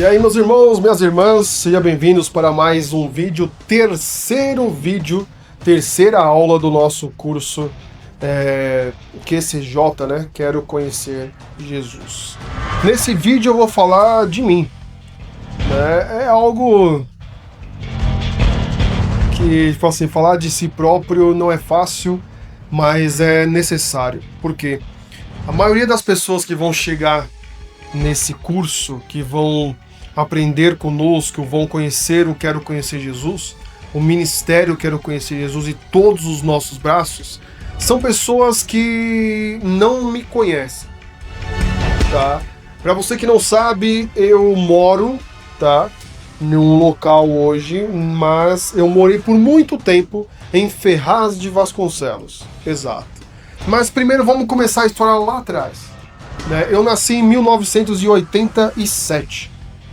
E aí, meus irmãos, minhas irmãs, sejam bem-vindos para mais um vídeo, terceira aula do nosso curso QCJ, né? Quero Conhecer Jesus. Nesse vídeo eu vou falar de mim, né? É algo que, tipo assim, falar de si próprio não é fácil, mas é necessário. Por quê? A maioria das pessoas que vão chegar nesse curso, que vão aprender conosco, vão conhecer o Quero Conhecer Jesus, o Ministério Quero Conhecer Jesus e todos os nossos braços, são pessoas que não me conhecem, tá? Para você que não sabe, eu moro, tá, num local hoje, mas eu morei por muito tempo em Ferraz de Vasconcelos, exato. Mas primeiro vamos começar a história lá atrás. Eu nasci em 1987.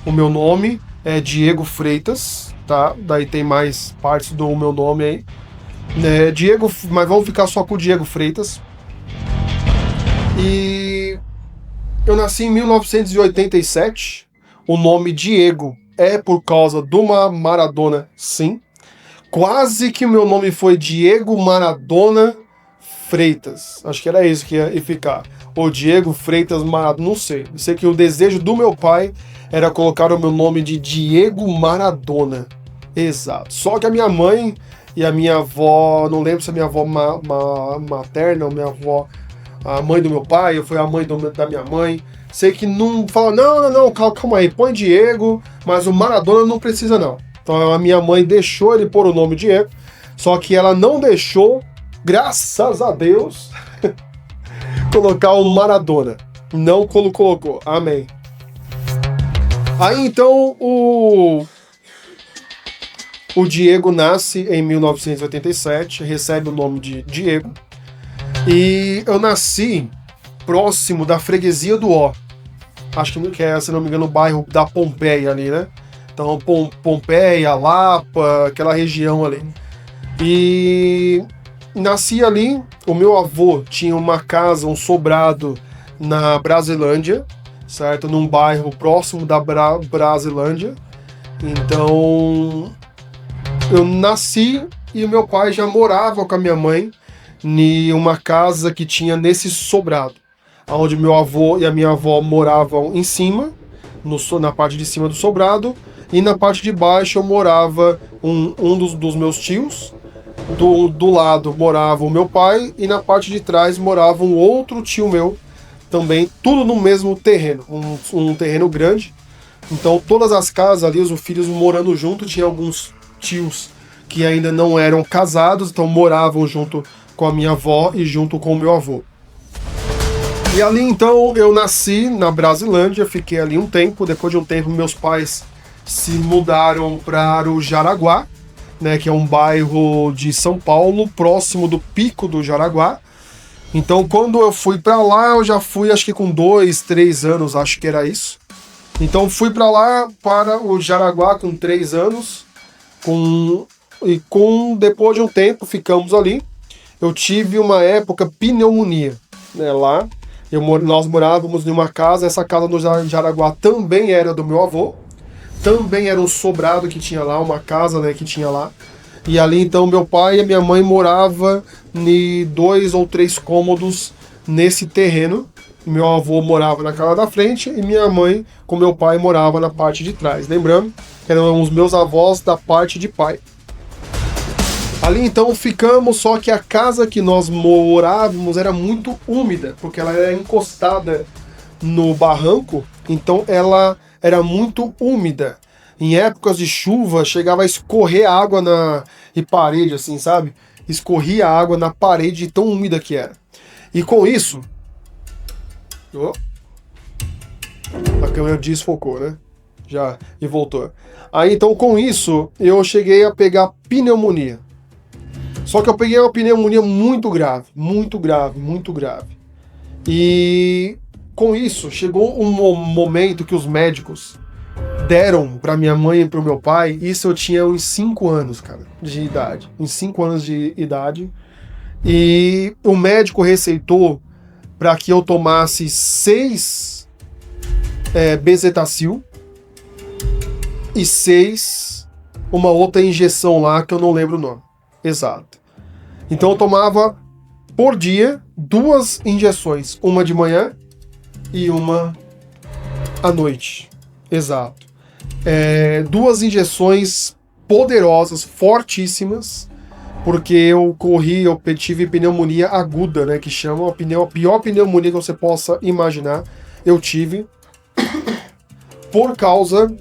O meu nome é Diego Freitas, tá? Daí tem mais partes do meu nome aí. Diego, mas vamos ficar só com o Diego Freitas. E eu nasci em 1987. O nome Diego é por causa de uma Maradona, sim. Quase que o meu nome foi Diego Maradona Freitas. Acho que era isso que ia ficar. Ou Diego Freitas Maradona, não sei. Eu sei que o desejo do meu pai era colocar o meu nome de Diego Maradona. Exato. Só que a minha mãe e a minha avó, não lembro se a minha avó materna ou minha avó, a mãe do meu pai, ou foi a mãe da minha mãe, sei que não fala, não, calma aí, põe Diego, mas o Maradona não precisa não. Então a minha mãe deixou ele pôr o nome Diego, só que ela não deixou, graças a Deus, colocar o Maradona. Não colocou. Amém. Aí então o Diego nasce em 1987, recebe o nome de Diego. E eu nasci próximo da freguesia do Ó. Acho que é, se não me engano, o bairro da Pompeia ali, né? Então Pompeia, Lapa, aquela região ali. E nasci ali. O meu avô tinha uma casa, um sobrado na Brasilândia, certo? Num bairro próximo da Brasilândia. Então, eu nasci e o meu pai já morava com a minha mãe em uma casa que tinha nesse sobrado, onde meu avô e a minha avó moravam em cima, na parte de cima do sobrado, e na parte de baixo eu morava um dos meus tios. Do lado morava o meu pai e na parte de trás morava um outro tio meu, também, tudo no mesmo terreno, um terreno grande. Então todas as casas ali, os filhos morando junto, tinha alguns tios que ainda não eram casados, então moravam junto com a minha avó e junto com o meu avô. E ali então eu nasci na Brasilândia, fiquei ali um tempo, depois de um tempo meus pais se mudaram para o Jaraguá, né, que é um bairro de São Paulo, próximo do Pico do Jaraguá. Então, quando eu fui para lá, eu já fui, acho que com 2, 3 anos, acho que era isso. Então, fui para lá, para o Jaraguá, com 3 anos. Depois de um tempo, ficamos ali. Eu tive uma época pneumonia, né, lá. Nós morávamos em uma casa, essa casa no Jaraguá também era do meu avô. Também era um sobrado que tinha lá, uma casa, né, que tinha lá. E ali então meu pai e a minha mãe moravam em 2 ou 3 cômodos nesse terreno. Meu avô morava na casa da frente e minha mãe com meu pai morava na parte de trás. Lembrando que eram os meus avós da parte de pai. Ali então ficamos, só que a casa que nós morávamos era muito úmida, porque ela era encostada no barranco, então ela era muito úmida. Em épocas de chuva, chegava a escorrer água na parede, assim, sabe? Escorria água na parede, tão úmida que era. E com isso... a câmera desfocou, né? Já, e voltou. Aí, então, com isso, eu cheguei a pegar pneumonia. Só que eu peguei uma pneumonia muito grave, muito grave, muito grave. E... com isso, chegou um momento que os médicos deram para minha mãe e para o meu pai, isso eu tinha uns 5 anos, cara, de idade. Uns 5 anos de idade. E o médico receitou para que eu tomasse 6 bezetacil, e 6, uma outra injeção lá que eu não lembro o nome exato. Então eu tomava por dia 2 injeções, uma de manhã e uma à noite. Exato. 2 injeções poderosas, fortíssimas, porque eu tive pneumonia aguda, né, que chama a pior pneumonia que você possa imaginar, eu tive por causa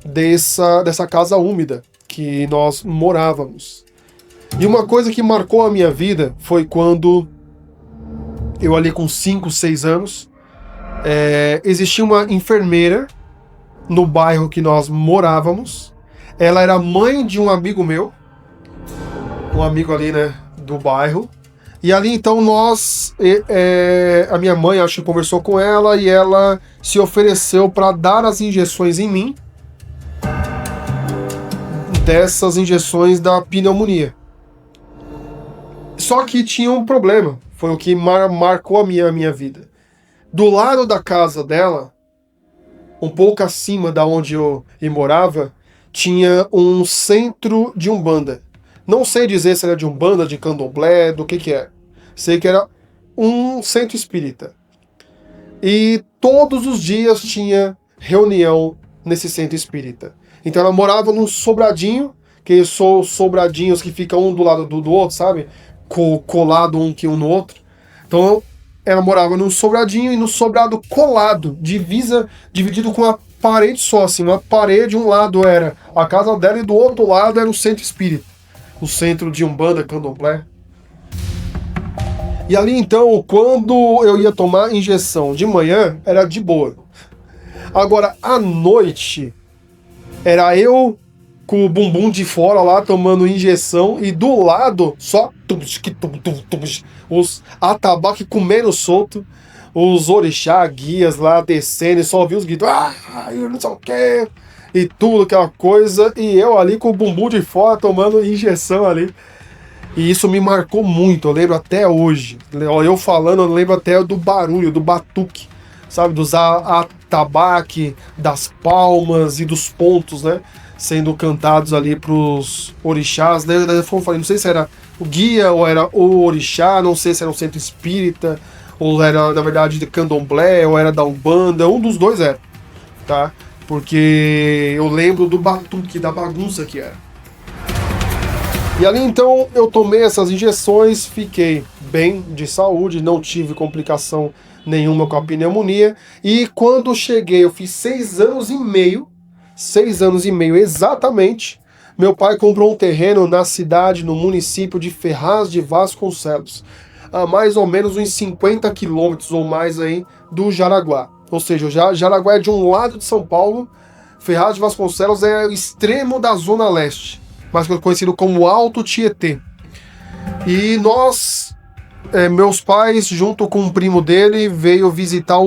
dessa casa úmida que nós morávamos. E uma coisa que marcou a minha vida foi quando eu ali com 5, 6 anos, existia uma enfermeira no bairro que nós morávamos. Ela era mãe de um amigo meu, um amigo ali, né, do bairro. E ali então a minha mãe acho que conversou com ela e ela se ofereceu para dar as injeções em mim, dessas injeções da pneumonia. Só que tinha um problema, foi o que marcou a minha vida. Do lado da casa dela, um pouco acima da onde eu morava, tinha um centro de umbanda. Não sei dizer se era de umbanda, de candomblé, do que era. Sei que era um centro espírita. E todos os dias tinha reunião nesse centro espírita. Então ela morava num sobradinho, que são sobradinhos que ficam um do lado do outro, sabe? Colado um no outro. Então ela morava num sobradinho e no sobrado colado, dividido com uma parede só, assim, uma parede, um lado era a casa dela e do outro lado era o centro espírita, o centro de umbanda, candomblé. E ali então, quando eu ia tomar injeção de manhã, era de boa. Agora, à noite, era eu com o bumbum de fora lá, tomando injeção, e do lado, só os atabaque comendo solto, os orixá, guias lá descendo, e só ouvi os gritos, eu não sei o que, e tudo, aquela coisa, e eu ali com o bumbum de fora, tomando injeção ali. E isso me marcou muito, eu lembro até hoje. Eu falando, eu lembro até do barulho, do batuque, sabe? Dos atabaque, das palmas e dos pontos, né? Sendo cantados ali pros orixás. Daí eu falei, não sei se era o guia ou era o orixá, não sei se era um centro espírita, ou era, na verdade, de candomblé, ou era da umbanda, um dos dois era, tá? Porque eu lembro do batuque, da bagunça que era. E ali então eu tomei essas injeções, fiquei bem de saúde, não tive complicação nenhuma com a pneumonia. E quando cheguei, eu fiz 6 anos e meio exatamente, meu pai comprou um terreno na cidade, no município de Ferraz de Vasconcelos, a mais ou menos uns 50 quilômetros ou mais aí do Jaraguá. Ou seja, Jaraguá é de um lado de São Paulo, Ferraz de Vasconcelos é o extremo da Zona Leste, mais conhecido como Alto Tietê. E nós, meus pais, junto com um primo dele, veio visitar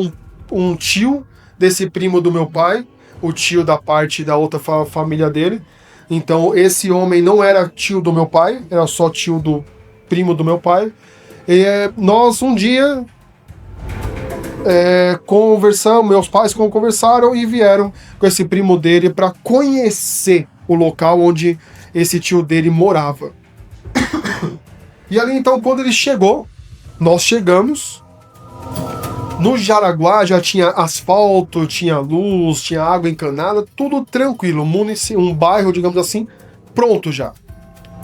um tio desse primo do meu pai, o tio da parte da outra família dele. Então esse homem não era tio do meu pai, era só tio do primo do meu pai. E nós um dia conversamos, meus pais conversaram e vieram com esse primo dele para conhecer o local onde esse tio dele morava. E ali então, quando ele chegou, nós chegamos. No Jaraguá já tinha asfalto, tinha luz, tinha água encanada, tudo tranquilo, um bairro, digamos assim, pronto já.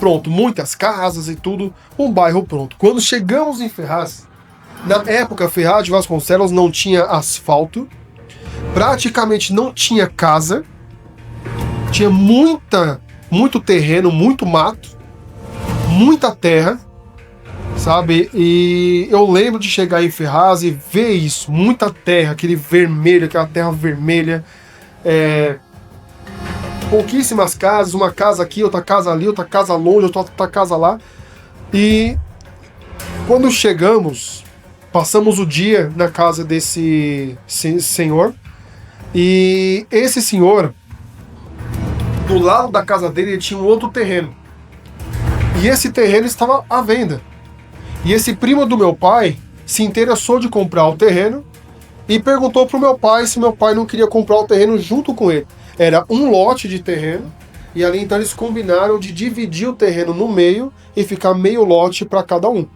Pronto, muitas casas e tudo, um bairro pronto. Quando chegamos em Ferraz, na época Ferraz de Vasconcelos não tinha asfalto, praticamente não tinha casa, tinha muito terreno, muito mato, muita terra, sabe? E eu lembro de chegar em Ferraz e ver isso, muita terra, aquela terra vermelha, pouquíssimas casas, uma casa aqui, outra casa ali, outra casa longe, outra casa lá. E quando chegamos, passamos o dia na casa desse senhor, e esse senhor, do lado da casa dele, ele tinha um outro terreno. E esse terreno estava à venda. E esse primo do meu pai se interessou de comprar o terreno e perguntou pro meu pai se meu pai não queria comprar o terreno junto com ele. era um lote de terreno, e ali então eles combinaram de dividir o terreno no meio e ficar meio lote para cada um.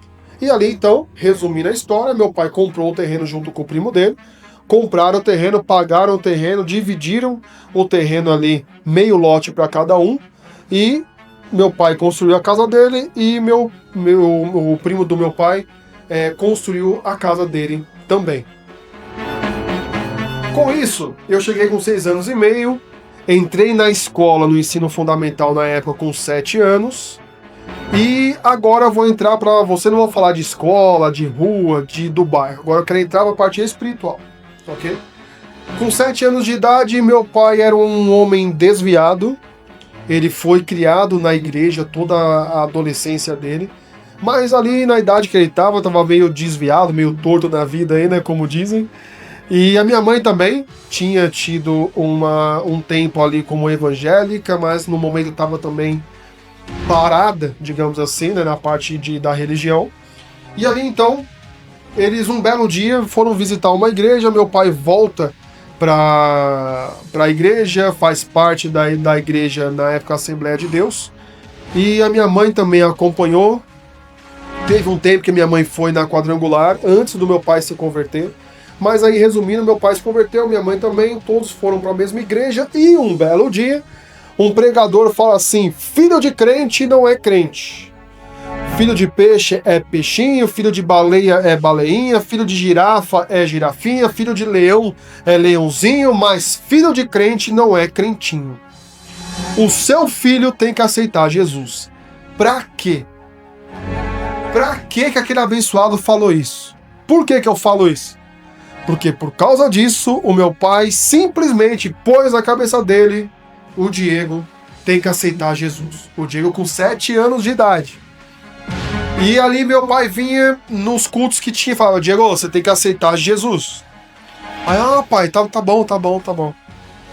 E ali então, resumindo a história, meu pai comprou o terreno junto com o primo dele, compraram o terreno, pagaram o terreno, dividiram o terreno ali, meio lote para cada um, e meu pai construiu a casa dele e o primo do meu pai construiu a casa dele também. Com isso, eu cheguei com 6 anos e meio, entrei na escola, no ensino fundamental na época com 7 anos, e agora eu vou entrar para... Você não vou falar de escola, de rua, do bairro, agora eu quero entrar para a parte espiritual, ok? Com 7 anos de idade, meu pai era um homem desviado, ele foi criado na igreja toda a adolescência dele, mas ali na idade que ele estava meio desviado, meio torto na vida aí, né, como dizem. E a minha mãe também tinha tido um tempo ali como evangélica, mas no momento estava também parada, digamos assim, né, na parte da religião. E ali então, eles um belo dia foram visitar uma igreja, meu pai volta para a igreja, faz parte da igreja na época Assembleia de Deus, e a minha mãe também acompanhou. Teve um tempo que minha mãe foi na quadrangular, antes do meu pai se converter, mas aí resumindo, meu pai se converteu, minha mãe também, todos foram para a mesma igreja, e um belo dia, um pregador fala assim: filho de crente não é crente. Filho de peixe é peixinho, filho de baleia é baleinha, filho de girafa é girafinha, filho de leão é leãozinho, mas filho de crente não é crentinho. O seu filho tem que aceitar Jesus. Pra quê? Pra que aquele abençoado falou isso? Por que eu falo isso? Porque por causa disso, o meu pai simplesmente pôs na cabeça dele: o Diego tem que aceitar Jesus. O Diego com 7 anos de idade. E ali meu pai vinha nos cultos que tinha e falava: Diego, você tem que aceitar Jesus. Aí, pai, tá bom.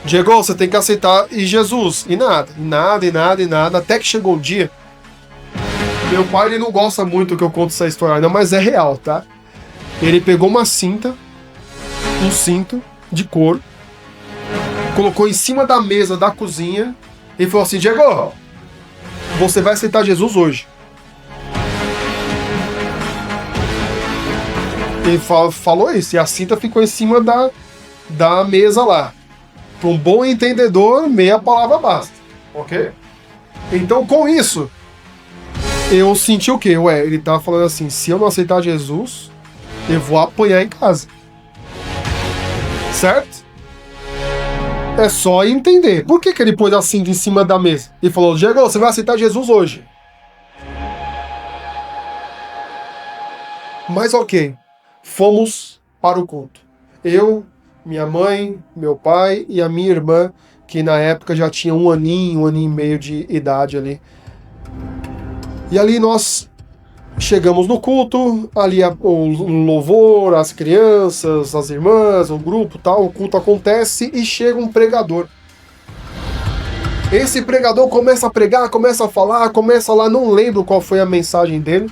Diego, você tem que aceitar Jesus. E nada, até que chegou um dia. Meu pai, ele não gosta muito que eu conte essa história, não, mas é real, tá? Ele pegou um cinto de couro, colocou em cima da mesa da cozinha e falou assim: Diego, você vai aceitar Jesus hoje. Ele falou isso, e a cinta ficou em cima da mesa lá. Para um bom entendedor, meia palavra basta, ok? Então, com isso, eu senti o quê? Ele tava falando assim: se eu não aceitar Jesus, eu vou apanhar em casa. Certo? É só entender. Por que ele pôs a cinta em cima da mesa? E falou: Diego, você vai aceitar Jesus hoje. Mas ok. Fomos para o culto. Eu, minha mãe, meu pai e a minha irmã, que na época já tinha um aninho e meio de idade ali. E ali nós chegamos no culto, ali o louvor, as crianças, as irmãs, o grupo, tal, o culto acontece e chega um pregador. Esse pregador começa a pregar, começa a falar, começa lá, não lembro qual foi a mensagem dele.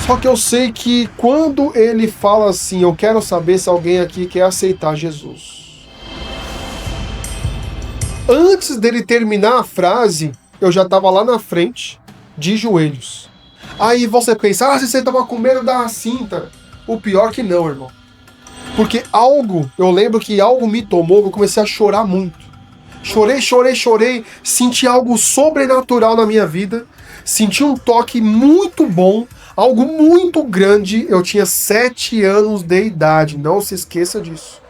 Só que eu sei que quando ele fala assim: eu quero saber se alguém aqui quer aceitar Jesus. Antes dele terminar a frase, eu já estava lá na frente, de joelhos. Aí você pensa: se você estava com medo da cinta. O pior que não, irmão. Porque eu lembro que algo me tomou, eu comecei a chorar muito. Chorei, senti algo sobrenatural na minha vida, senti um toque muito bom, algo muito grande. Eu tinha 7 anos de idade, não se esqueça disso.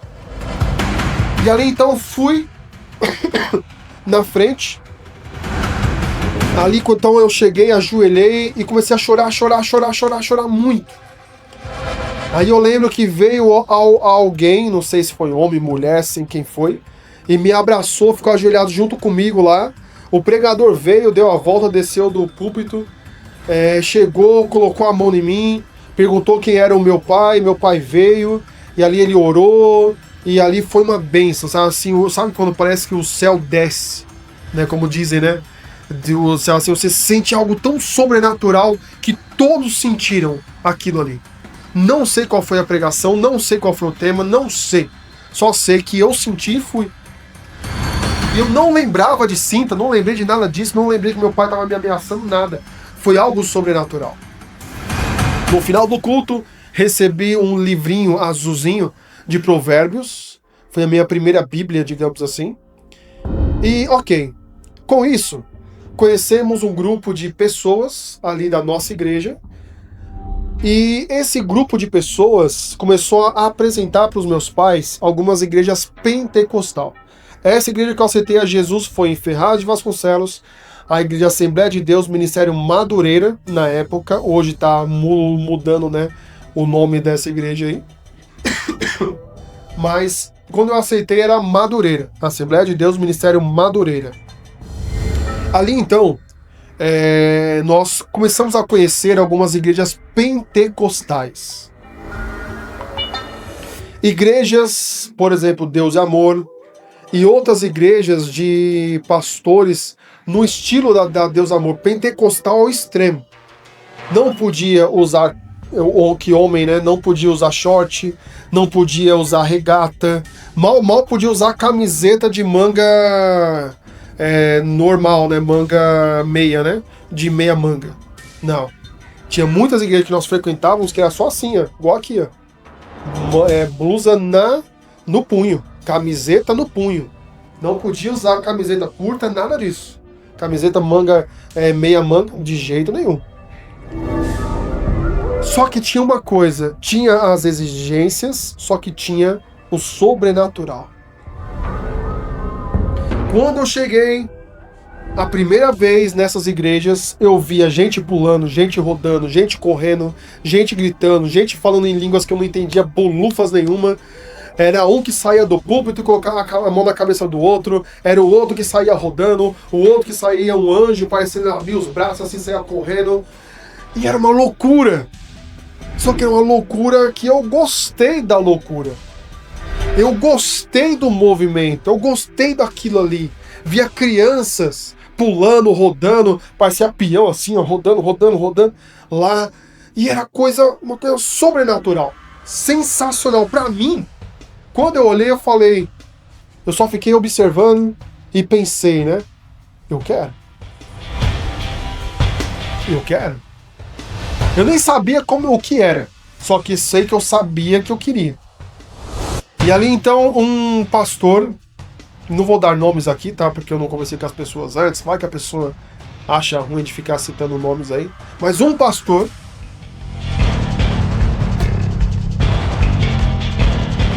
E ali então fui na frente. Ali então eu cheguei, ajoelhei e comecei a chorar muito. Aí eu lembro que veio alguém, não sei se foi homem, mulher, assim, quem foi, e me abraçou, ficou ajoelhado junto comigo lá. O pregador veio, deu a volta, desceu do púlpito, chegou, colocou a mão em mim, perguntou quem era o meu pai veio, e ali ele orou, e ali foi uma bênção, sabe? Assim, sabe quando parece que o céu desce, né? Como dizem, né? Do céu, assim, você sente algo tão sobrenatural que todos sentiram aquilo ali. Não sei qual foi a pregação, não sei qual foi o tema, não sei. Só sei que eu senti e fui. E eu não lembrava de cinta, não lembrei de nada disso, não lembrei que meu pai estava me ameaçando, nada. Foi algo sobrenatural. No final do culto, recebi um livrinho azulzinho de Provérbios. Foi a minha primeira Bíblia, digamos assim. E, ok, com isso, conhecemos um grupo de pessoas ali da nossa igreja. E esse grupo de pessoas começou a apresentar para os meus pais algumas igrejas pentecostal. Essa igreja que eu aceitei a Jesus foi em Ferraz de Vasconcelos, a Igreja Assembleia de Deus, Ministério Madureira, na época. Hoje está mudando, né, o nome dessa igreja aí. Mas quando eu aceitei era Madureira, Assembleia de Deus, Ministério Madureira. Ali então, nós começamos a conhecer algumas igrejas pentecostais. Igrejas, por exemplo, Deus e Amor, e outras igrejas de pastores no estilo da Deus e Amor, pentecostal ao extremo. Não podia usar, ou que homem, né, não podia usar short, não podia usar regata, mal podia usar camiseta de manga normal, né, manga meia, né, de meia manga. Não. Tinha muitas igrejas que nós frequentávamos que era só assim, ó, igual aqui, ó. Blusa no punho, camiseta no punho. Não podia usar camiseta curta, nada disso. Camiseta manga, meia manga, de jeito nenhum. Só que tinha uma coisa, tinha as exigências, só que tinha o sobrenatural. Quando eu cheguei a primeira vez nessas igrejas, eu via gente pulando, gente rodando, gente correndo, gente gritando, gente falando em línguas que eu não entendia bolufas nenhuma. Era um que saía do púlpito e colocava a mão na cabeça do outro, era o outro que saía rodando, o outro que saía um anjo, parecendo abrir os braços assim, saía correndo. E era uma loucura. Só que era uma loucura que eu gostei da loucura. Eu gostei do movimento, eu gostei daquilo ali. Via crianças pulando, rodando, parecia peão assim, ó, rodando lá. E era uma coisa sobrenatural, sensacional. Pra mim, quando eu olhei, eu falei, eu só fiquei observando e pensei, né? Eu quero. Eu nem sabia o que era, só que sei que eu sabia que eu queria. E ali então um pastor, não vou dar nomes aqui, tá? Porque eu não conversei com as pessoas antes, vai que a pessoa acha ruim de ficar citando nomes aí. Mas um pastor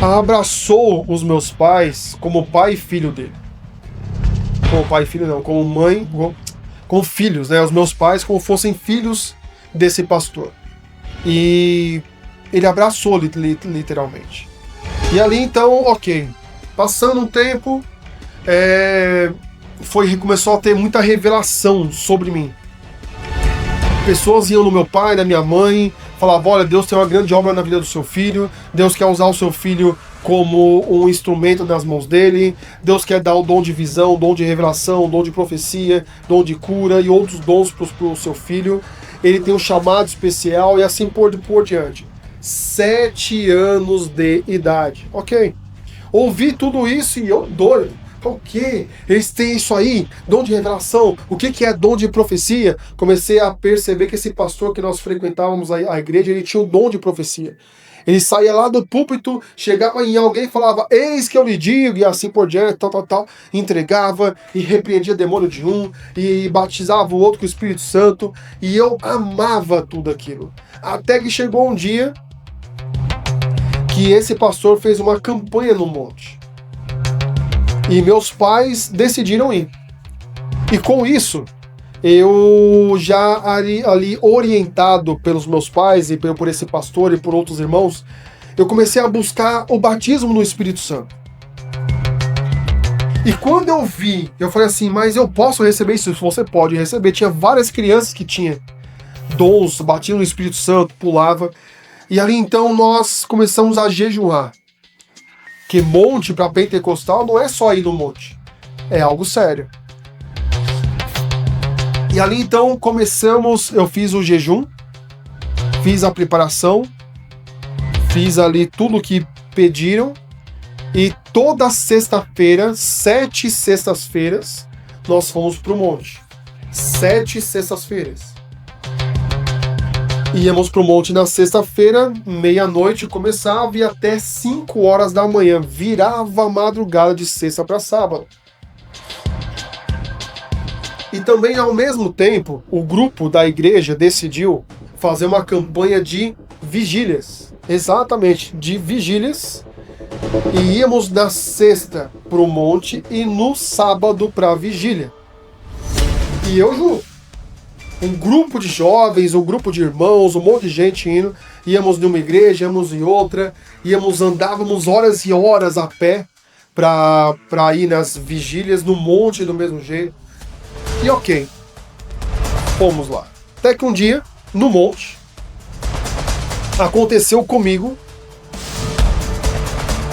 abraçou os meus pais como pai e filho dele. Como pai e filho não, como mãe, como filhos, né? Os meus pais como fossem filhos desse pastor. E ele abraçou literalmente. E ali então, ok. Passando um tempo, começou a ter muita revelação sobre mim. Pessoas iam no meu pai, na minha mãe, falavam, olha, Deus tem uma grande obra na vida do seu filho, Deus quer usar o seu filho como um instrumento nas mãos dele, Deus quer dar o dom de visão, o dom de revelação, o dom de profecia, dom de cura e outros dons para o seu filho. Ele tem um chamado especial e assim por diante. 7 anos de idade. Ok. Ouvi tudo isso e eu doido. O que? Eles têm isso aí? Dom de revelação? O que é dom de profecia? Comecei a perceber que esse pastor que nós frequentávamos a igreja, ele tinha o dom de profecia. Ele saía lá do púlpito, chegava em alguém e falava, eis que eu lhe digo, e assim por diante, tal, entregava e repreendia demônio de um, e batizava o outro com o Espírito Santo, e eu amava tudo aquilo. Até que chegou um dia que esse pastor fez uma campanha no monte. E meus pais decidiram ir. E com isso, eu já ali orientado pelos meus pais e por esse pastor e por outros irmãos, eu comecei a buscar o batismo no Espírito Santo. E quando eu vi, eu falei assim, mas eu posso receber isso? Você pode receber. Tinha várias crianças que tinham dons, batiam no Espírito Santo, pulava. E ali então nós começamos a jejuar. Que monte para pentecostal não é só ir no monte. É algo sério. E ali então eu fiz o jejum, fiz a preparação, fiz ali tudo o que pediram E toda sexta-feira, 7 sextas-feiras, nós fomos pro monte. 7 sextas-feiras. Íamos pro monte na sexta-feira, meia-noite começava e até 5 horas da manhã. Virava madrugada de sexta para sábado. E também, ao mesmo tempo, o grupo da igreja decidiu fazer uma campanha de vigílias. Exatamente, de vigílias. E íamos na sexta pro monte e no sábado pra vigília. E eu junto. Um grupo de jovens, um grupo de irmãos, um monte de gente indo. Íamos numa igreja, íamos em outra. Andávamos horas e horas a pé pra ir nas vigílias, no monte do mesmo jeito. E ok, fomos lá. Até que um dia, no monte, aconteceu comigo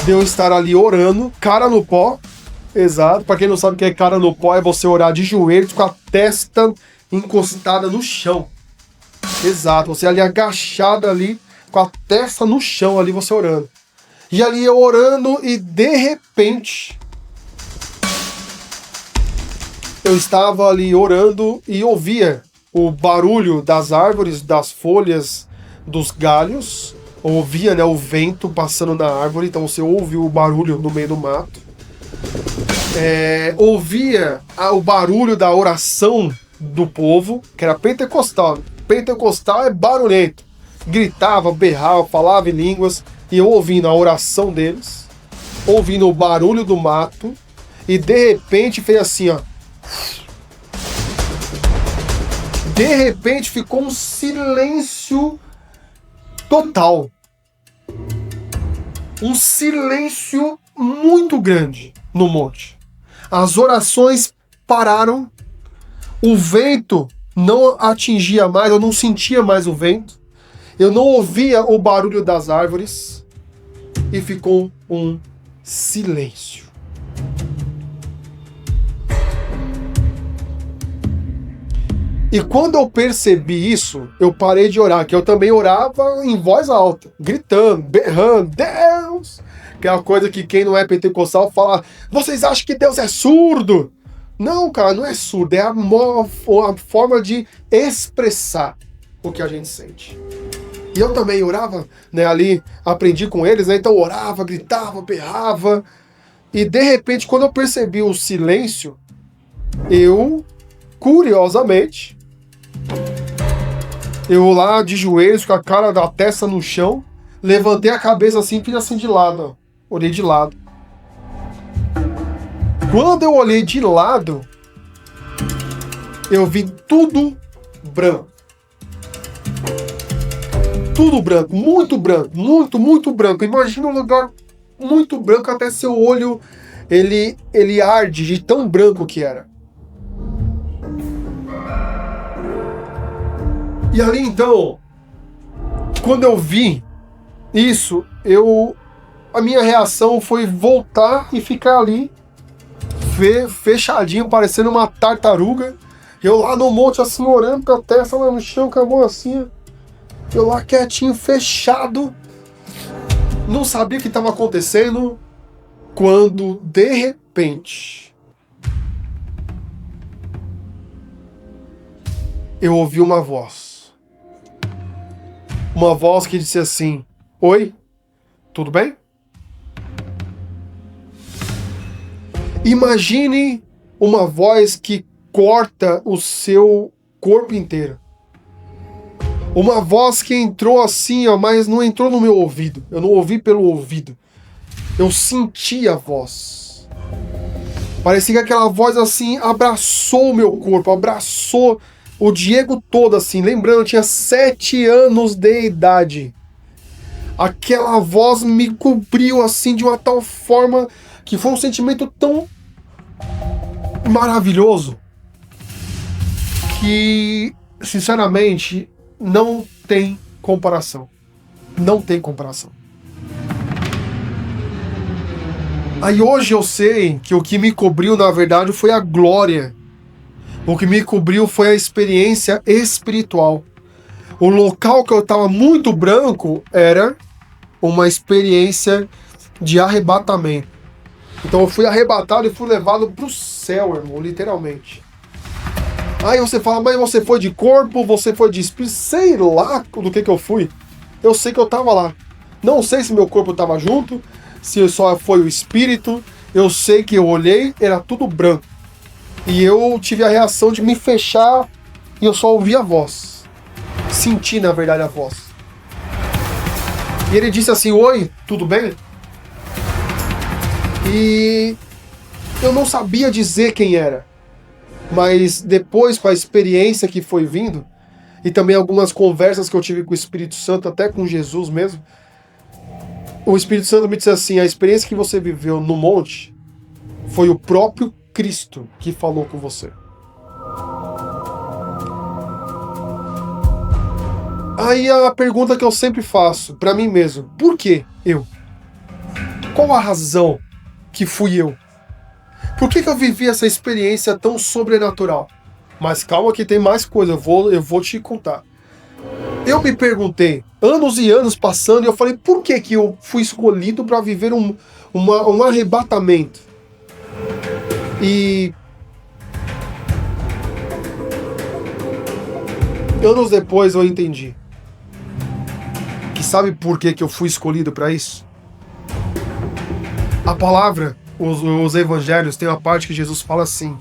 de eu estar ali orando, cara no pó. Exato, pra quem não sabe o que é cara no pó, é você orar de joelhos com a testa encostada no chão. Exato, você ali agachado ali, com a testa no chão ali, você orando. E ali eu orando e de repente eu estava ali orando e ouvia o barulho das árvores, das folhas, dos galhos. Ouvia, né, o vento passando na árvore, então você ouve o barulho no meio do mato. Ouvia o barulho da oração do povo, que era pentecostal. Pentecostal é barulhento. Gritava, berrava, falava em línguas, e eu ouvindo a oração deles, ouvindo o barulho do mato, e de repente fez assim, ó. De repente ficou um silêncio total. Um silêncio muito grande no monte. As orações pararam. O vento não atingia mais, eu não sentia mais o vento. Eu não ouvia o barulho das árvores. E ficou um silêncio. E quando eu percebi isso, eu parei de orar, que eu também orava em voz alta, gritando, berrando, Deus! Que é uma coisa que quem não é pentecostal fala, vocês acham que Deus é surdo? Não, cara, não é surdo, é a forma de expressar o que a gente sente. E eu também orava, né, ali, aprendi com eles, né, então orava, gritava, berrava, e de repente, quando eu percebi o silêncio, eu, curiosamente, eu lá de joelhos, com a cara da testa no chão, levantei a cabeça assim e fiz assim de lado, ó. Olhei de lado. Quando eu olhei de lado, eu vi tudo branco. Tudo branco, muito branco. Imagina um lugar muito branco, até seu olho, ele arde de tão branco que era. E ali então, quando eu vi isso, a minha reação foi voltar e ficar ali, fechadinho, parecendo uma tartaruga. Eu lá no monte, assim, orando com a testa lá no chão, com a mão assim. Eu lá quietinho, fechado. Não sabia o que estava acontecendo. Quando, de repente, eu ouvi uma voz. Uma voz que disse assim, oi, tudo bem? Imagine uma voz que corta o seu corpo inteiro. Uma voz que entrou assim, ó, mas não entrou no meu ouvido. Eu não ouvi pelo ouvido. Eu senti a voz. Parecia que aquela voz assim abraçou o meu corpo, abraçou o Diego todo assim. Lembrando, eu tinha 7 anos de idade. Aquela voz me cobriu assim de uma tal forma que foi um sentimento tão maravilhoso que, sinceramente, não tem comparação. Não tem comparação. Aí hoje eu sei que o que me cobriu, na verdade, foi a glória. O que me cobriu foi a experiência espiritual. O local que eu estava muito branco era uma experiência de arrebatamento. Então eu fui arrebatado e fui levado pro céu, irmão, literalmente. Aí você fala, mas você foi de corpo, você foi de espírito, sei lá do que eu fui. Eu sei que eu tava lá. Não sei se meu corpo tava junto, se só foi o espírito. Eu sei que eu olhei, era tudo branco. E eu tive a reação de me fechar e eu só ouvi a voz. Senti, na verdade, a voz. E ele disse assim, oi, tudo bem? E eu não sabia dizer quem era. Mas depois, com a experiência que foi vindo, e também algumas conversas que eu tive com o Espírito Santo, até com Jesus mesmo, o Espírito Santo me disse assim, a experiência que você viveu no monte foi o próprio Cristo que falou com você. Aí a pergunta que eu sempre faço pra mim mesmo, por que eu? Qual a razão que fui eu? Por que eu vivi essa experiência tão sobrenatural? Mas calma que tem mais coisa, eu vou te contar. Eu me perguntei, anos e anos passando, e eu falei, por que eu fui escolhido para viver um arrebatamento? E anos depois eu entendi. Que sabe por que eu fui escolhido para isso? A palavra, os evangelhos, tem uma parte que Jesus fala assim,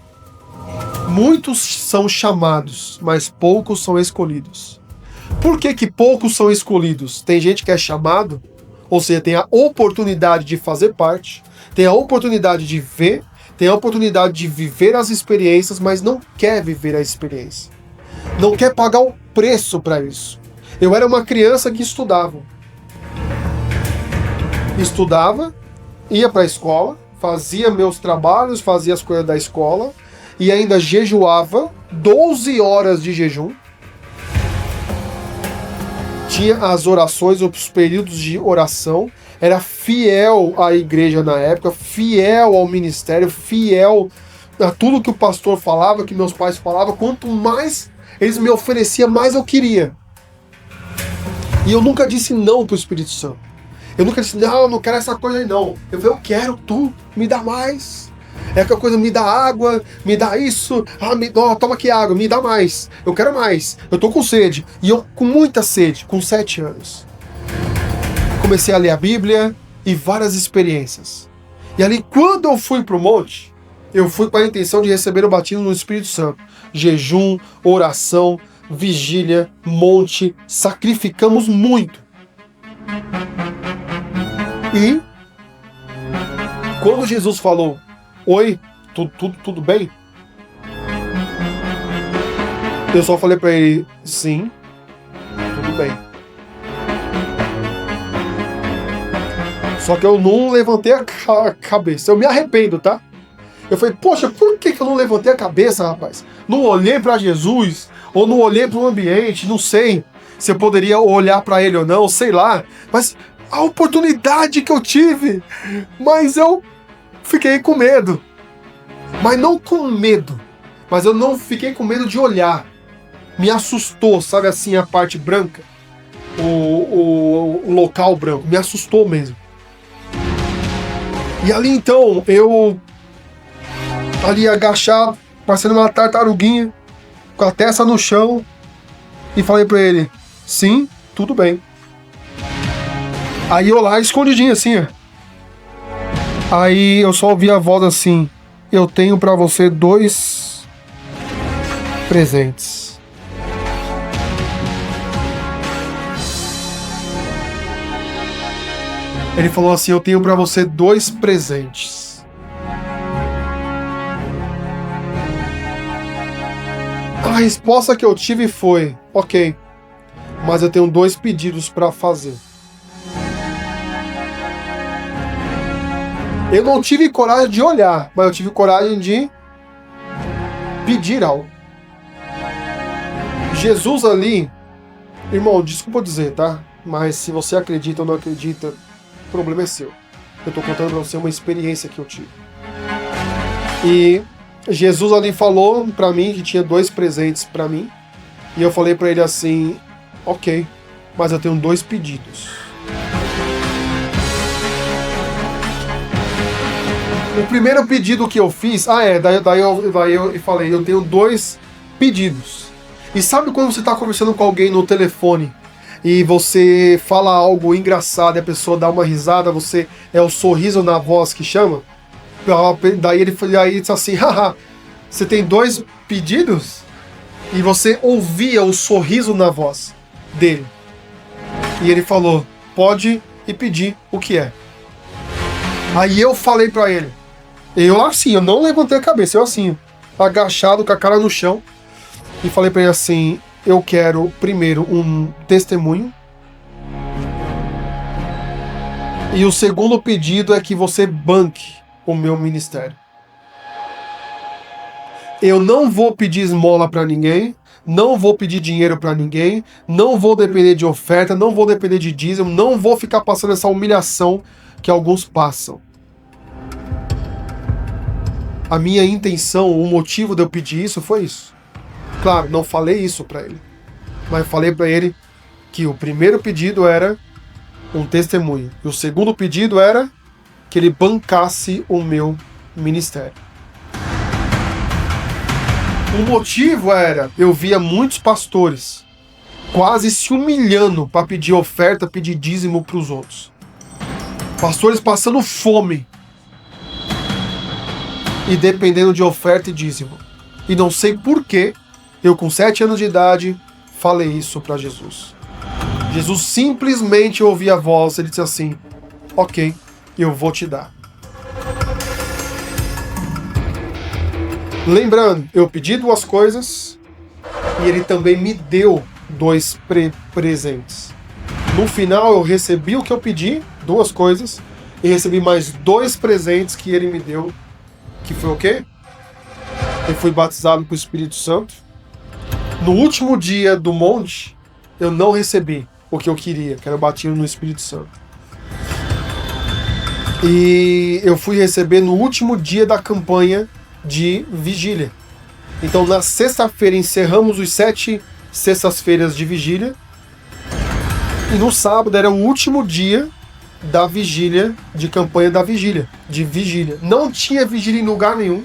muitos são chamados, mas poucos são escolhidos. Por que poucos são escolhidos? Tem gente que é chamado, ou seja, tem a oportunidade de fazer parte, tem a oportunidade de ver, tem a oportunidade de viver as experiências, mas não quer viver a experiência. Não quer pagar o preço para isso. Eu era uma criança que estudava, ia para a escola, fazia meus trabalhos, fazia as coisas da escola, e ainda jejuava 12 horas de jejum. Tinha as orações, os períodos de oração, era fiel à igreja na época, fiel ao ministério, fiel a tudo que o pastor falava, que meus pais falavam. Quanto mais eles me ofereciam, mais eu queria. E eu nunca disse não pro Espírito Santo. Eu nunca disse, não, eu não quero essa coisa aí não. Eu quero, tu me dá mais. É aquela coisa, me dá água, me dá isso, toma aqui água, me dá mais. Eu quero mais, eu tô com sede. E eu com muita sede, com 7 anos. Comecei a ler a Bíblia e várias experiências. E ali, quando eu fui pro monte, eu fui com a intenção de receber o batismo no Espírito Santo. Jejum, oração, vigília, monte, sacrificamos muito. E quando Jesus falou, oi, tudo bem? Eu só falei pra ele, sim, tudo bem. Só que eu não levantei a cabeça. Eu me arrependo, tá? Eu falei, poxa, por que eu não levantei a cabeça, rapaz? Não olhei pra Jesus, ou não olhei pro ambiente, não sei se eu poderia olhar pra ele ou não, sei lá. Mas a oportunidade que eu tive, mas eu fiquei com medo. Mas não com medo, mas eu não fiquei com medo de olhar. Me assustou, sabe assim, a parte branca? O local branco, me assustou mesmo. E ali então, eu ali agachado, parecendo uma tartaruguinha, com a testa no chão, e falei pra ele, sim, tudo bem. Aí eu lá, escondidinho assim, ó. Aí eu só ouvi a voz assim, eu tenho pra você 2 presentes. Ele falou assim, eu tenho pra você 2 presentes. A resposta que eu tive foi, ok, mas eu tenho 2 pedidos pra fazer. Eu não tive coragem de olhar, mas eu tive coragem de pedir algo. Jesus ali, irmão, desculpa dizer, tá? Mas se você acredita ou não acredita, o problema é seu. Eu tô contando pra você uma experiência que eu tive. E Jesus ali falou pra mim que tinha 2 presentes pra mim. E eu falei pra ele assim, ok, mas eu tenho 2 pedidos. O primeiro pedido que eu fiz... daí eu falei, eu tenho 2 pedidos. E sabe quando você tá conversando com alguém no telefone e você fala algo engraçado e a pessoa dá uma risada, é o sorriso na voz que chama? Daí ele disse assim, haha, você tem 2 pedidos? E você ouvia o sorriso na voz dele. E ele falou, pode ir pedir o que é. Aí eu falei pra ele, eu não levantei a cabeça, eu assim, agachado com a cara no chão, e falei pra ele assim, eu quero primeiro um testemunho, e o segundo pedido é que você banque o meu ministério. Eu não vou pedir esmola pra ninguém, não vou pedir dinheiro pra ninguém, não vou depender de oferta, não vou depender de dízimo, não vou ficar passando essa humilhação que alguns passam. A minha intenção, o motivo de eu pedir isso foi isso. Claro, não falei isso pra ele, mas falei pra ele que o primeiro pedido era um testemunho e o segundo pedido era que ele bancasse o meu ministério. O motivo era, eu via muitos pastores quase se humilhando para pedir oferta, pedir dízimo para os outros. Pastores passando fome e dependendo de oferta e dízimo. E não sei por que eu, com 7 anos de idade, falei isso para Jesus. Jesus simplesmente ouvia a voz, ele disse assim, ok, eu vou te dar. Lembrando, eu pedi 2 coisas e ele também me deu 2 presentes. No final eu recebi o que eu pedi, 2 coisas, e recebi mais 2 presentes que ele me deu, que foi o quê? Eu fui batizado com o Espírito Santo. No último dia do monte, eu não recebi o que eu queria, que era o batismo no Espírito Santo. E eu fui receber no último dia da campanha de vigília. Então na sexta-feira encerramos os 7 sextas-feiras de vigília e no sábado era o último dia da vigília, de campanha da vigília, de vigília. Não tinha vigília em lugar nenhum,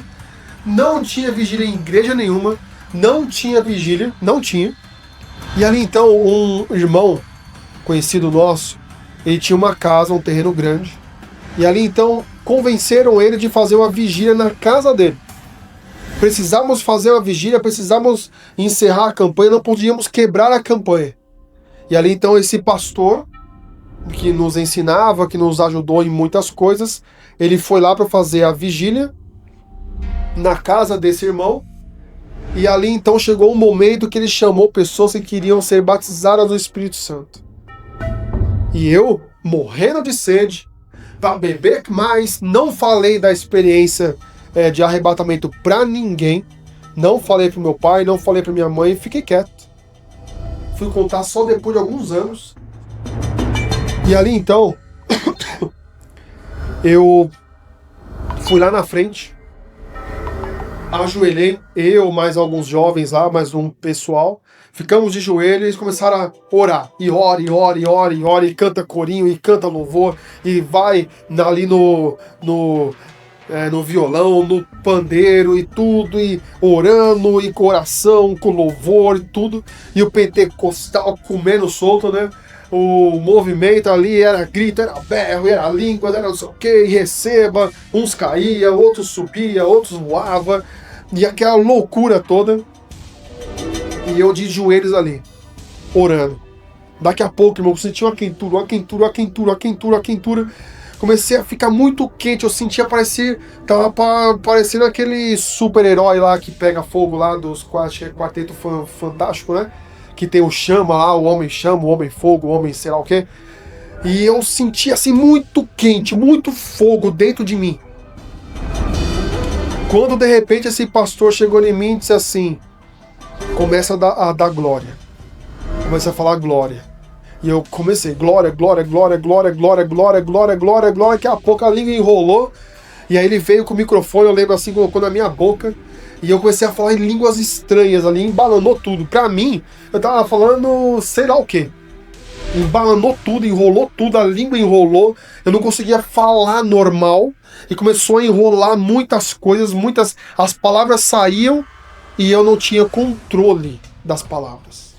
não tinha vigília em igreja nenhuma, não tinha vigília, não tinha. E ali então um irmão conhecido nosso, ele tinha uma casa, um terreno grande, e ali então convenceram ele de fazer uma vigília na casa dele. Precisávamos fazer uma vigília, precisávamos encerrar a campanha, não podíamos quebrar a campanha. E ali então esse pastor, que nos ensinava, que nos ajudou em muitas coisas, ele foi lá para fazer a vigília na casa desse irmão. E ali então chegou um momento que ele chamou pessoas que queriam ser batizadas do Espírito Santo. E eu, morrendo de sede, para beber mais, não falei da experiência de arrebatamento pra ninguém, não falei pro meu pai, não falei pra minha mãe, fiquei quieto. Fui contar só depois de alguns anos. E ali então, eu fui lá na frente, ajoelhei, eu, mais alguns jovens lá, mais um pessoal, ficamos de joelho e eles começaram a orar. E ora, e ora, e ora, e ora, e canta corinho, e canta louvor, e vai ali no violão, no pandeiro e tudo, e orando, e coração, com louvor e tudo, e o pentecostal comendo solto, né? O movimento ali era grito, era berro, era língua, era não sei o que, e receba, uns caía, outros subia, outros voava, e aquela loucura toda, e eu de joelhos ali, orando. Daqui a pouco, irmão, eu senti uma quentura, comecei a ficar muito quente, eu sentia tava parecendo aquele super-herói lá que pega fogo lá dos Quarteto Fantástico, né? Que tem o chama lá, o homem fogo, o homem sei lá o quê. E eu senti assim muito quente, muito fogo dentro de mim. Quando de repente esse pastor chegou em mim e disse assim, começa a dar glória. Começa a falar glória. E eu comecei, glória, glória, glória, glória, glória, glória, glória, glória, glória, daqui a pouco a língua enrolou, e aí ele veio com o microfone, eu lembro assim, colocou na minha boca, e eu comecei a falar em línguas estranhas ali, embananou tudo. Pra mim, eu tava falando sei lá o quê. embananou tudo, enrolou tudo, a língua enrolou, eu não conseguia falar normal, e começou a enrolar muitas coisas, as palavras saíam, e eu não tinha controle das palavras.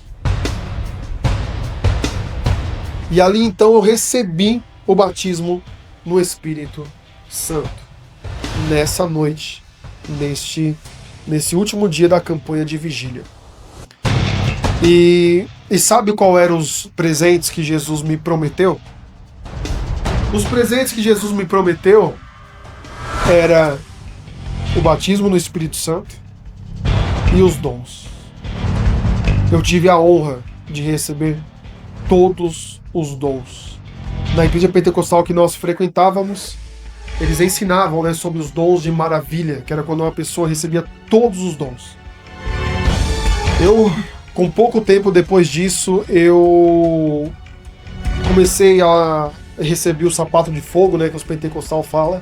E ali então eu recebi o batismo no Espírito Santo, nessa noite, nesse último dia da campanha de vigília. E sabe qual eram os presentes que Jesus me prometeu? Os presentes que Jesus me prometeu era o batismo no Espírito Santo e os dons. Eu tive a honra de receber todos os dons. Na igreja pentecostal que nós frequentávamos, eles ensinavam, né, sobre os dons de maravilha, que era quando uma pessoa recebia todos os dons. Com pouco tempo depois disso, eu comecei a receber o sapato de fogo, né, que os pentecostal falam.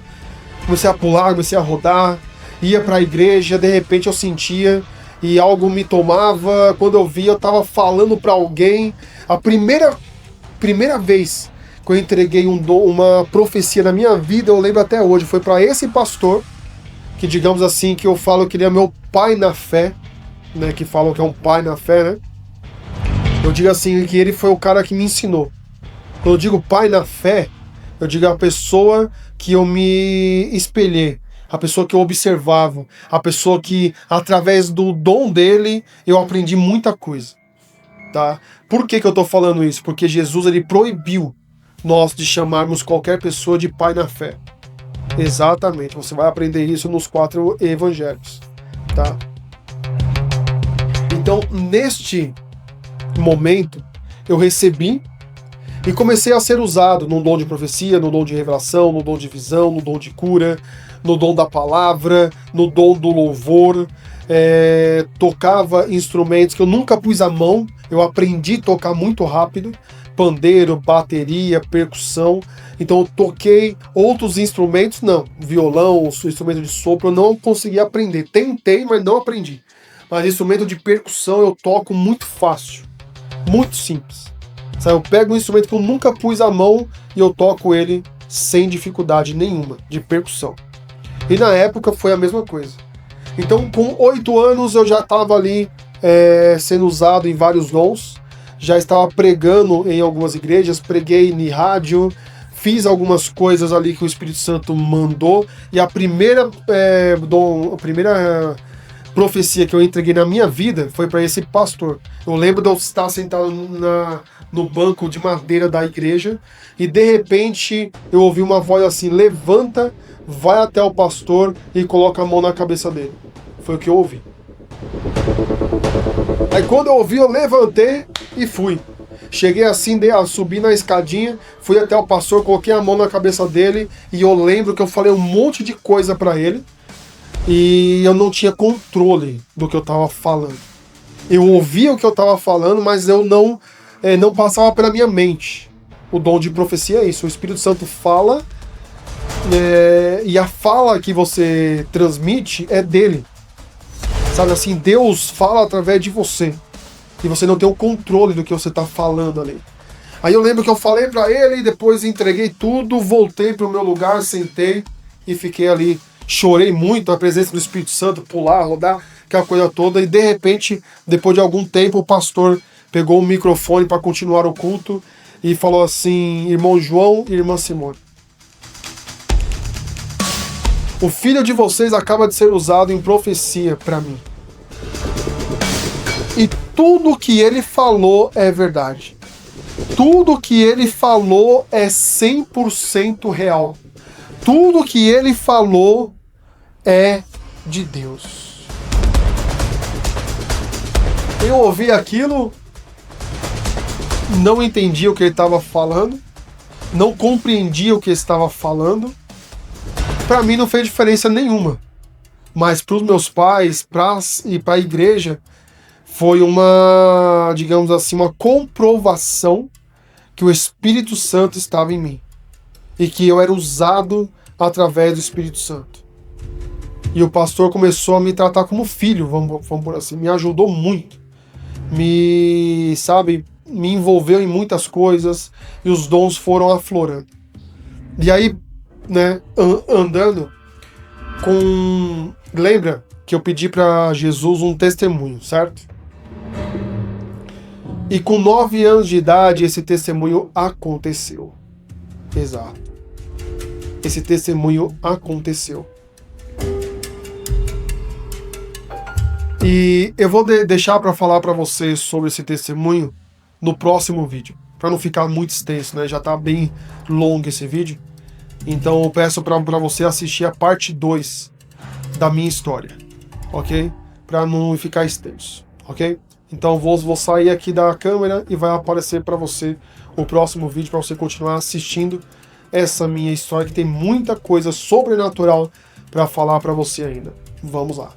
Comecei a pular, comecei a rodar, ia para a igreja, de repente eu sentia e algo me tomava. Quando eu via, eu estava falando para alguém. A primeira vez que eu entreguei um dom, uma profecia na minha vida, eu lembro até hoje, foi para esse pastor, que digamos assim, que eu falo que ele é meu pai na fé, né, que falam que é um pai na fé, né? Eu digo assim, que ele foi o cara que me ensinou. Quando eu digo pai na fé, eu digo a pessoa que eu me espelhei, a pessoa que eu observava, a pessoa que, através do dom dele, eu aprendi muita coisa, tá? Por que eu tô falando isso? Porque Jesus, ele proibiu nós de chamarmos qualquer pessoa de pai na fé. Exatamente, você vai aprender isso nos 4 evangelhos, tá? Então, neste momento, eu recebi e comecei a ser usado no dom de profecia, no dom de revelação, no dom de visão, no dom de cura, no dom da palavra, no dom do louvor. Tocava instrumentos que eu nunca pus a mão, eu aprendi a tocar muito rápido, pandeiro, bateria, percussão. Então eu toquei outros instrumentos, não, violão, instrumento de sopro, eu não consegui aprender. Tentei, mas não aprendi. Mas instrumento de percussão eu toco muito fácil, muito simples. Sabe, eu pego um instrumento que eu nunca pus a mão e eu toco ele sem dificuldade nenhuma, de percussão. E na época foi a mesma coisa. Então com 8 anos eu já estava ali sendo usado em vários dons, já estava pregando em algumas igrejas, preguei em rádio, fiz algumas coisas ali que o Espírito Santo mandou, e a primeira profecia que eu entreguei na minha vida foi para esse pastor. Eu lembro de eu estar sentado no banco de madeira da igreja e de repente eu ouvi uma voz assim: levanta, vai até o pastor e coloca a mão na cabeça dele. Foi o que eu ouvi. Aí quando eu ouvi, eu levantei e fui. Cheguei assim, subi na escadinha, fui até o pastor, coloquei a mão na cabeça dele e eu lembro que eu falei um monte de coisa para ele. E eu não tinha controle do que eu estava falando. Eu ouvia o que eu estava falando, mas eu não passava pela minha mente. O dom de profecia é isso. O Espírito Santo fala, e a fala que você transmite é dele. Sabe assim, Deus fala através de você. E você não tem o controle do que você está falando ali. Aí eu lembro que eu falei para ele, depois entreguei tudo, voltei para o meu lugar, sentei e fiquei ali. Chorei muito, a presença do Espírito Santo, pular, rodar, aquela coisa toda. E de repente, depois de algum tempo, o pastor pegou o microfone para continuar o culto e falou assim: irmão João e irmã Simone, o filho de vocês acaba de ser usado em profecia para mim. E tudo que ele falou é verdade. Tudo que ele falou é 100% real. Tudo que ele falou é de Deus. Eu ouvi aquilo, não entendia o que ele estava falando, não compreendia o que ele estava falando. Para mim não fez diferença nenhuma. Mas para os meus pais e para a igreja, foi uma, digamos assim, uma comprovação que o Espírito Santo estava em mim. E que eu era usado através do Espírito Santo. E o pastor começou a me tratar como filho, vamos por assim, me ajudou muito. me envolveu em muitas coisas e os dons foram aflorando. E aí, né, andando com... Lembra que eu pedi para Jesus um testemunho, certo? E com 9 anos de idade, esse testemunho aconteceu. Exato. Esse testemunho aconteceu. E eu vou deixar para falar para vocês sobre esse testemunho no próximo vídeo, para não ficar muito extenso, né? Já tá bem longo esse vídeo. Então eu peço para você assistir a parte 2 da minha história, ok? Para não ficar extenso, ok? Então vou sair aqui da câmera e vai aparecer para você o próximo vídeo, para você continuar assistindo essa minha história, que tem muita coisa sobrenatural para falar para você ainda. Vamos lá.